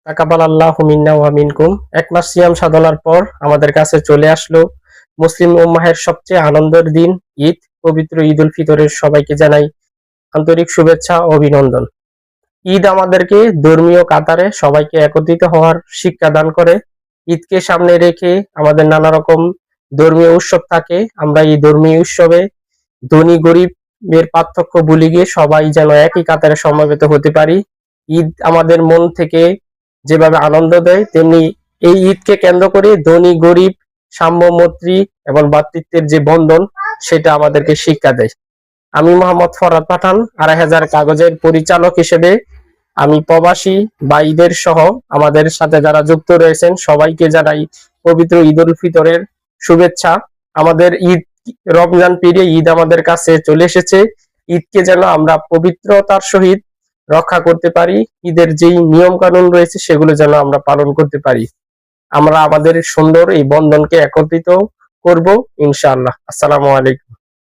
তাকাব্বাল আল্লাহু মিন্না ওয়া মিনকুম। এক মাস সিয়াম সাধনার পর আমাদের কাছে চলে আসলো মুসলিম উম্মাহের সবচেয়ে আনন্দের দিন ঈদ। পবিত্র ঈদ উল ফিতরের সবাইকে জানাই আন্তরিক শুভেচ্ছা ও অভিনন্দন। ঈদ আমাদেরকে ধর্মীয় কাতারে সবাইকে একত্রিত হওয়ার শিক্ষা দান করে। ঈদকে সামনে রেখে আমাদের নানা রকম ধর্মীয় উৎসব থাকে। আমরা এই ধর্মীয় উৎসবে ধনী গরিবের পার্থক্য ভুলে গিয়ে সবাই যেন একই কাতারে সমবেত হতে পারি। ঈদ আমাদের মন থেকে যেভাবে আনন্দ দেয়, তেমনি এই ঈদকে কেন্দ্র করে ধনী গরিব সাম্য মৈত্রী এবং ভ্রাতৃত্বের যে বন্ধন, সেটা আমাদেরকে শিক্ষা দেয়। আমি মোহাম্মদ ফরহাদ পাঠান, ২৫০০ কাগজের পরিচালক হিসেবে আমি প্রবাসী ভাইদের সহ আমাদের সাথে যারা যুক্ত রয়েছেন সবাইকে জানাই পবিত্র ঈদ উল ফিতরের শুভেচ্ছা। আমাদের ঈদ, রমজান পেরিয়ে ঈদ আমাদের কাছে চলে এসেছে। ঈদকে যেন আমরা পবিত্রতার সহিত রক্ষা করতে পারি। ঈদের যেই নিয়ম কানুন রয়েছে সেগুলো যেন আমরা পালন করতে পারি। আমরা আমাদের সুন্দর এই বন্ধনকে একত্রিত করব ইনশাআল্লাহ। আসসালামু আলাইকুম।